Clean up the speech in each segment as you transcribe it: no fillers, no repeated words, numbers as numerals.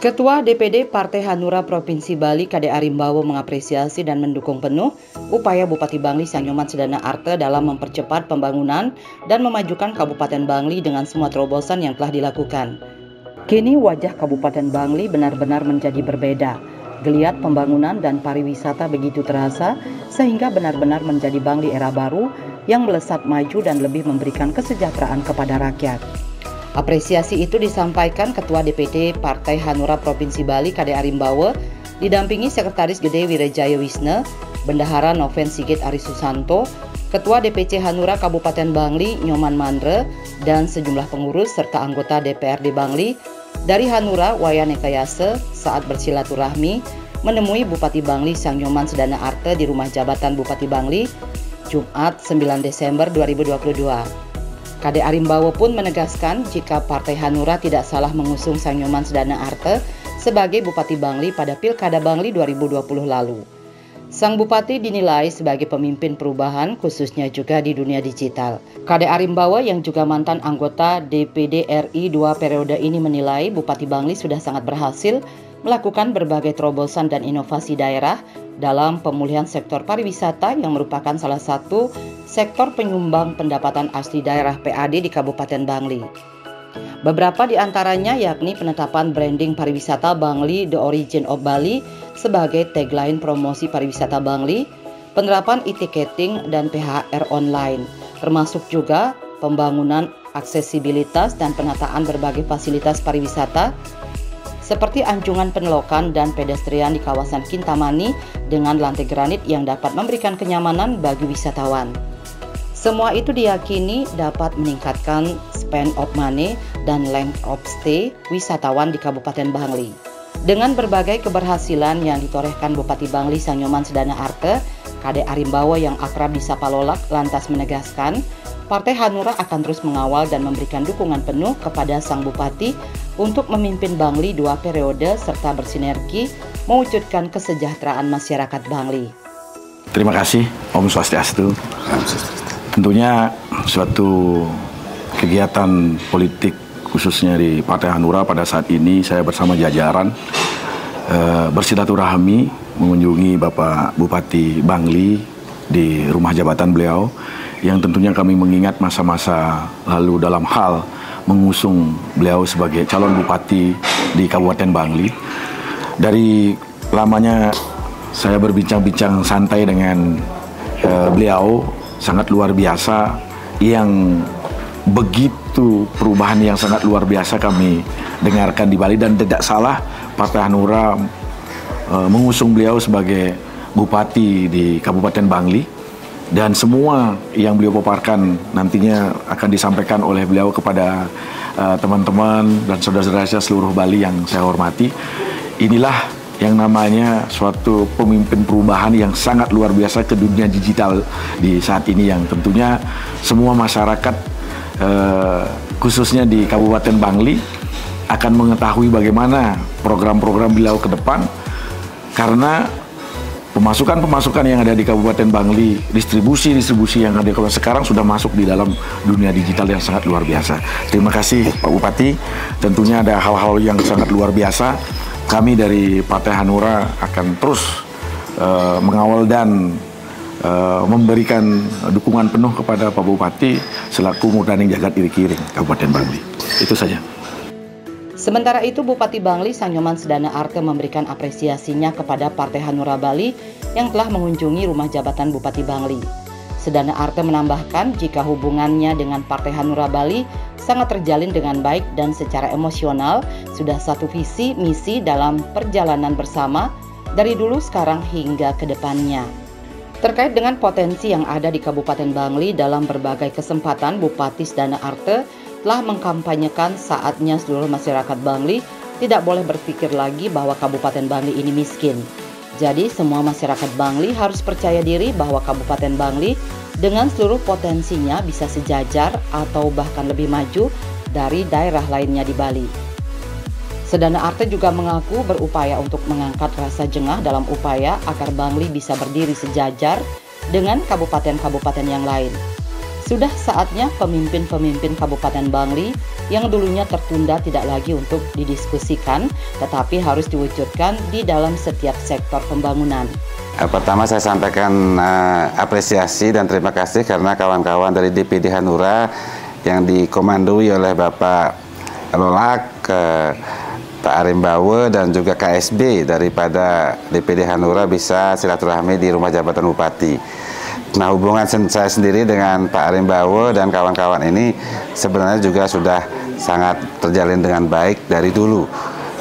Ketua DPD Partai Hanura Provinsi Bali Kade Arimbawo mengapresiasi dan mendukung penuh upaya Bupati Bangli Sanyoman Sedana Arte dalam mempercepat pembangunan dan memajukan Kabupaten Bangli dengan semua terobosan yang telah dilakukan. Kini wajah Kabupaten Bangli benar-benar menjadi berbeda. Geliat pembangunan dan pariwisata begitu terasa sehingga benar-benar menjadi Bangli era baru yang melesat maju dan lebih memberikan kesejahteraan kepada rakyat. Apresiasi itu disampaikan Ketua DPD Partai Hanura Provinsi Bali Kade Arimbawo didampingi Sekretaris Gede Wirejaya Wisne, Bendahara Noven Sigit Arisusanto, Ketua DPC Hanura Kabupaten Bangli Nyoman Mandre, dan sejumlah pengurus serta anggota DPRD Bangli dari Hanura Wayan Ekayase saat bersilaturahmi menemui Bupati Bangli Sanyoman Sedana Arte di Rumah Jabatan Bupati Bangli Jumat 9 Desember 2022. Kade Arimbawo pun menegaskan jika Partai Hanura tidak salah mengusung Sanyoman Sedana Arte sebagai Bupati Bangli pada Pilkada Bangli 2020 lalu. Sang Bupati dinilai sebagai pemimpin perubahan khususnya juga di dunia digital. Kade Arimbawo yang juga mantan anggota DPD RI 2 periode ini menilai Bupati Bangli sudah sangat berhasil melakukan berbagai terobosan dan inovasi daerah dalam pemulihan sektor pariwisata yang merupakan salah satu sektor penyumbang pendapatan asli daerah PAD di Kabupaten Bangli. Beberapa di antaranya yakni penetapan branding pariwisata Bangli The Origin of Bali sebagai tagline promosi pariwisata Bangli, penerapan e-ticketing dan PHR online, termasuk juga pembangunan aksesibilitas dan penataan berbagai fasilitas pariwisata seperti anjungan penelokan dan pedestrian di kawasan Kintamani dengan lantai granit yang dapat memberikan kenyamanan bagi wisatawan. Semua itu diyakini dapat meningkatkan spend of money dan length of stay wisatawan di Kabupaten Bangli. Dengan berbagai keberhasilan yang ditorehkan Bupati Bangli Sanyoman Sedana Arte, Kade Arimbawo yang akrab disapa Lolak lantas menegaskan Partai Hanura akan terus mengawal dan memberikan dukungan penuh kepada Sang Bupati untuk memimpin Bangli 2 periode serta bersinergi mewujudkan kesejahteraan masyarakat Bangli. Terima kasih Om Swastiastu. Tentunya suatu kegiatan politik khususnya di Partai Hanura pada saat ini saya bersama jajaran bersilaturahmi mengunjungi Bapak Bupati Bangli di rumah jabatan beliau yang tentunya kami mengingat masa-masa lalu dalam hal mengusung beliau sebagai calon bupati di Kabupaten Bangli. Dari lamanya saya berbincang-bincang santai dengan beliau, sangat luar biasa, yang begitu perubahan yang sangat luar biasa kami dengarkan di Bali, dan tidak salah Partai Hanura mengusung beliau sebagai bupati di Kabupaten Bangli. Dan semua yang beliau paparkan nantinya akan disampaikan oleh beliau kepada teman-teman dan saudara-saudara seluruh Bali yang saya hormati. Inilah yang namanya suatu pemimpin perubahan yang sangat luar biasa ke dunia digital di saat ini, yang tentunya semua masyarakat khususnya di Kabupaten Bangli akan mengetahui bagaimana program-program beliau ke depan, karena pemasukan yang ada di Kabupaten Bangli, distribusi yang ada di Kabupaten sekarang sudah masuk di dalam dunia digital yang sangat luar biasa. Terima kasih Pak Bupati. Tentunya ada hal-hal yang sangat luar biasa. Kami dari Partai Hanura akan terus mengawal dan memberikan dukungan penuh kepada Pak Bupati selaku Murdaning Jagat Iri Kiring Kabupaten Bangli. Itu saja. Sementara itu, Bupati Bangli Sanyoman Sedana Arte memberikan apresiasinya kepada Partai Hanura Bali yang telah mengunjungi rumah jabatan Bupati Bangli. Sedana Arte menambahkan jika hubungannya dengan Partai Hanura Bali sangat terjalin dengan baik dan secara emosional sudah satu visi misi dalam perjalanan bersama dari dulu sekarang hingga ke depannya. Terkait dengan potensi yang ada di Kabupaten Bangli, dalam berbagai kesempatan Bupati Sedana Arte telah mengkampanyekan saatnya seluruh masyarakat Bangli tidak boleh berpikir lagi bahwa Kabupaten Bangli ini miskin. Jadi semua masyarakat Bangli harus percaya diri bahwa Kabupaten Bangli dengan seluruh potensinya bisa sejajar atau bahkan lebih maju dari daerah lainnya di Bali. Sedana Arte juga mengaku berupaya untuk mengangkat rasa jengah dalam upaya agar Bangli bisa berdiri sejajar dengan kabupaten-kabupaten yang lain. Sudah saatnya pemimpin-pemimpin Kabupaten Bangli yang dulunya tertunda tidak lagi untuk didiskusikan, tetapi harus diwujudkan di dalam setiap sektor pembangunan. Pertama saya sampaikan apresiasi dan terima kasih karena kawan-kawan dari DPD Hanura yang dikomandoi oleh Bapak Lolak, Pak Arimbawo dan juga KSB daripada DPD Hanura bisa silaturahmi di rumah jabatan Bupati. Nah, hubungan saya sendiri dengan Pak Arimbawo dan kawan-kawan ini sebenarnya juga sudah sangat terjalin dengan baik dari dulu.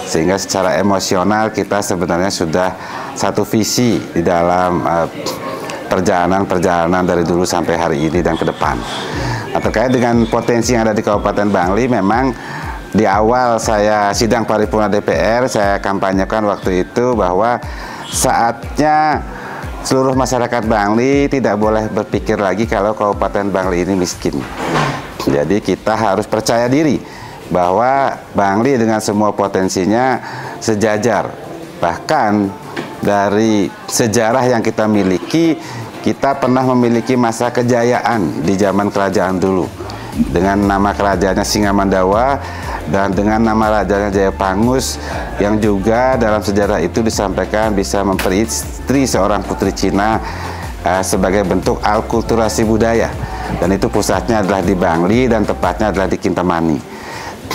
Sehingga secara emosional kita sebenarnya sudah satu visi di dalam perjalanan dari dulu sampai hari ini dan ke depan. Nah, terkait dengan potensi yang ada di Kabupaten Bangli, memang di awal saya sidang paripurna DPR, saya kampanyekan waktu itu bahwa saatnya seluruh masyarakat Bangli tidak boleh berpikir lagi kalau Kabupaten Bangli ini miskin. Jadi kita harus percaya diri bahwa Bangli dengan semua potensinya sejajar. Bahkan dari sejarah yang kita miliki, kita pernah memiliki masa kejayaan di zaman kerajaan dulu. Dengan nama kerajaannya Singamandawa dan dengan nama rajanya Jayapangus yang juga dalam sejarah itu disampaikan bisa memperistri seorang putri Cina sebagai bentuk alkulturasi budaya, dan itu pusatnya adalah di Bangli dan tepatnya adalah di Kintamani.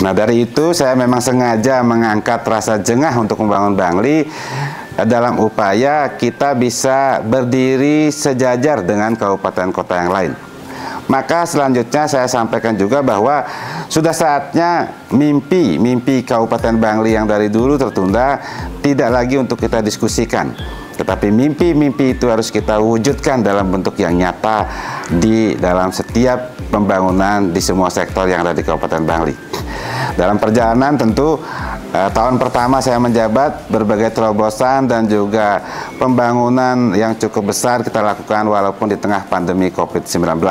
Nah, dari itu saya memang sengaja mengangkat rasa jengah untuk membangun Bangli dalam upaya kita bisa berdiri sejajar dengan kabupaten kota yang lain. Maka selanjutnya saya sampaikan juga bahwa sudah saatnya mimpi Kabupaten Bangli yang dari dulu tertunda tidak lagi untuk kita diskusikan. Tetapi mimpi-mimpi itu harus kita wujudkan dalam bentuk yang nyata di dalam setiap pembangunan di semua sektor yang ada di Kabupaten Bangli. Dalam perjalanan tentu tahun pertama saya menjabat, berbagai terobosan dan juga pembangunan yang cukup besar kita lakukan walaupun di tengah pandemi COVID-19.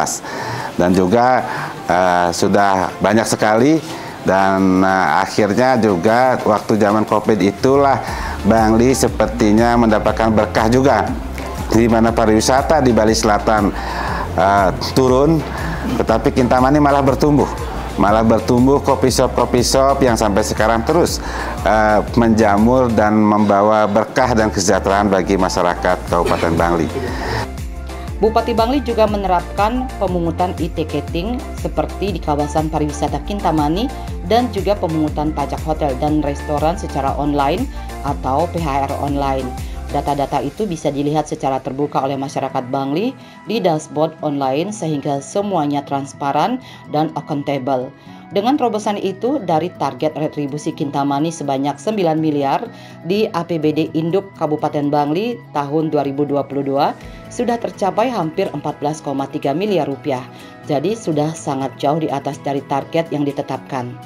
Dan juga sudah banyak sekali dan akhirnya juga waktu zaman COVID itulah Bangli sepertinya mendapatkan berkah juga, di mana pariwisata di Bali Selatan turun, tetapi Kintamani malah bertumbuh kopi shop yang sampai sekarang terus menjamur dan membawa berkah dan kesejahteraan bagi masyarakat Kabupaten Bangli. Bupati Bangli juga menerapkan pemungutan e-ticketing seperti di kawasan pariwisata Kintamani dan juga pemungutan pajak hotel dan restoran secara online atau PHR online. Data-data itu bisa dilihat secara terbuka oleh masyarakat Bangli di dashboard online sehingga semuanya transparan dan accountable. Dengan terobosan itu, dari target retribusi Kintamani sebanyak 9 miliar di APBD Induk Kabupaten Bangli tahun 2022 sudah tercapai hampir 14,3 miliar rupiah. Jadi sudah sangat jauh di atas dari target yang ditetapkan.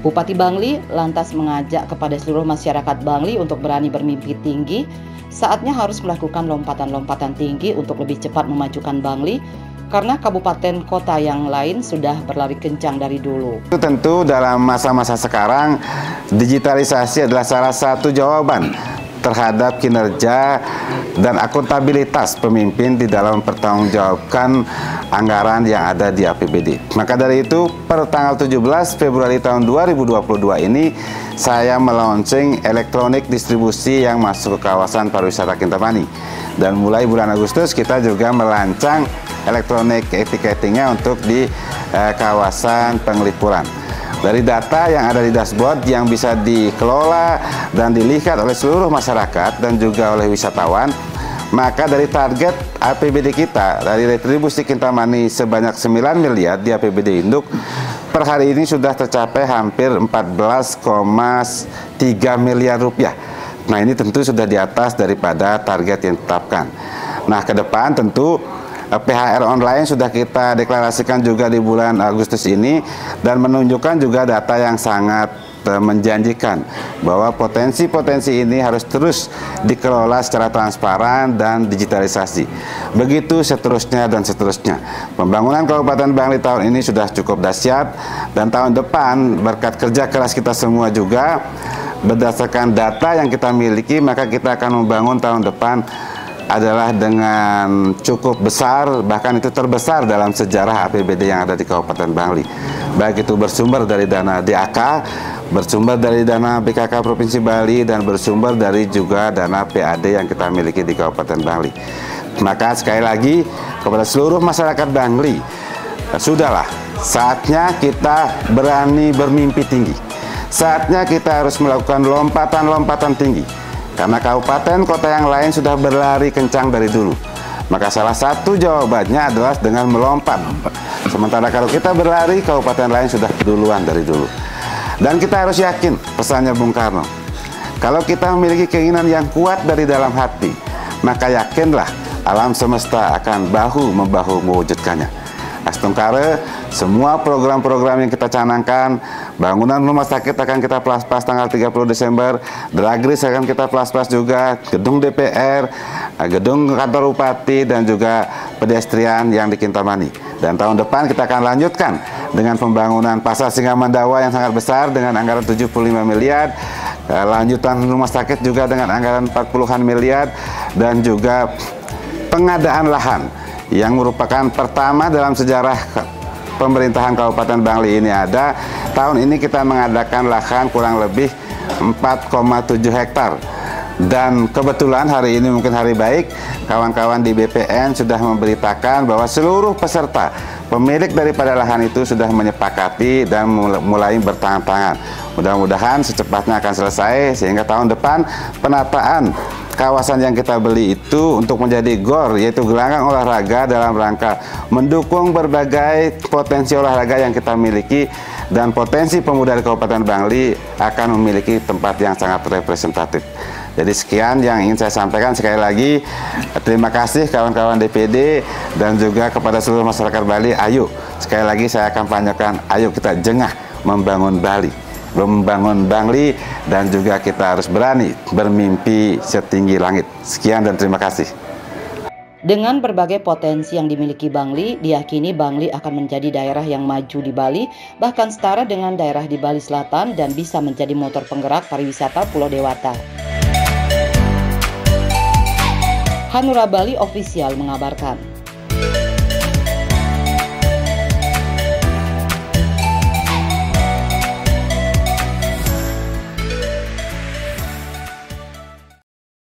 Bupati Bangli lantas mengajak kepada seluruh masyarakat Bangli untuk berani bermimpi tinggi. Saatnya harus melakukan lompatan-lompatan tinggi untuk lebih cepat memajukan Bangli, karena kabupaten kota yang lain sudah berlari kencang dari dulu. Tentu dalam masa-masa sekarang, digitalisasi adalah salah satu jawaban terhadap kinerja dan akuntabilitas pemimpin di dalam mempertanggungjawabkan anggaran yang ada di APBD. Maka dari itu, per tanggal 17 Februari tahun 2022 ini, saya melaunching elektronik distribusi yang masuk ke kawasan pariwisata Kintamani. Dan mulai bulan Agustus kita juga merancang elektronik ticketingnya untuk di kawasan Penglipuran. Dari data yang ada di dashboard yang bisa dikelola dan dilihat oleh seluruh masyarakat dan juga oleh wisatawan, maka dari target APBD kita, dari retribusi Kintamani sebanyak 9 miliar di APBD Induk, per hari ini sudah tercapai hampir 14,3 miliar rupiah. Nah, ini tentu sudah di atas daripada target yang ditetapkan. Nah, ke depan tentu PHR online sudah kita deklarasikan juga di bulan Agustus ini dan menunjukkan juga data yang sangat menjanjikan bahwa potensi-potensi ini harus terus dikelola secara transparan dan digitalisasi. Begitu seterusnya dan seterusnya. Pembangunan Kabupaten Bangli tahun ini sudah cukup dahsyat dan tahun depan berkat kerja keras kita semua juga berdasarkan data yang kita miliki, maka kita akan membangun tahun depan adalah dengan cukup besar, bahkan itu terbesar dalam sejarah APBD yang ada di Kabupaten Bangli. Baik itu bersumber dari dana DAK, bersumber dari dana BKK Provinsi Bali, dan bersumber dari juga dana PAD yang kita miliki di Kabupaten Bangli. Maka sekali lagi kepada seluruh masyarakat Bangli, sudahlah, saatnya kita berani bermimpi tinggi. Saatnya kita harus melakukan lompatan-lompatan tinggi. Karena kabupaten kota yang lain sudah berlari kencang dari dulu. Maka salah satu jawabannya adalah dengan melompat. Sementara kalau kita berlari, kabupaten lain sudah duluan dari dulu. Dan kita harus yakin pesannya Bung Karno. Kalau kita memiliki keinginan yang kuat dari dalam hati, maka yakinlah alam semesta akan bahu-membahu mewujudkannya. Astungkare, semua program-program yang kita canangkan, bangunan rumah sakit akan kita plus-plus tanggal 30 Desember, Dragris akan kita plus-plus juga, gedung DPR, gedung kantor Bupati, dan juga pedestrian yang di Kintamani. Dan tahun depan kita akan lanjutkan dengan pembangunan Pasar Singamandawa yang sangat besar dengan anggaran 75 miliar, lanjutan rumah sakit juga dengan anggaran 40-an miliar, dan juga pengadaan lahan yang merupakan pertama dalam sejarah pemerintahan Kabupaten Bangli ini ada. Tahun ini kita mengadakan lahan kurang lebih 4,7 hektar. Dan kebetulan hari ini mungkin hari baik, kawan-kawan di BPN sudah memberitakan bahwa seluruh peserta pemilik daripada lahan itu sudah menyepakati dan mulai bertangan-tangan. Mudah-mudahan secepatnya akan selesai sehingga tahun depan penataan kawasan yang kita beli itu untuk menjadi GOR, yaitu gelanggang olahraga, dalam rangka mendukung berbagai potensi olahraga yang kita miliki, dan potensi pemuda di Kabupaten Bangli akan memiliki tempat yang sangat representatif. Jadi sekian yang ingin saya sampaikan. Sekali lagi terima kasih kawan-kawan DPD dan juga kepada seluruh masyarakat Bali. Ayo, sekali lagi saya kampanyekan, ayo kita jengah membangun Bali, membangun Bangli, dan juga kita harus berani bermimpi setinggi langit. Sekian dan terima kasih. Dengan berbagai potensi yang dimiliki Bangli, diyakini Bangli akan menjadi daerah yang maju di Bali, bahkan setara dengan daerah di Bali Selatan, dan bisa menjadi motor penggerak pariwisata Pulau Dewata. Hanura Bali Official mengabarkan.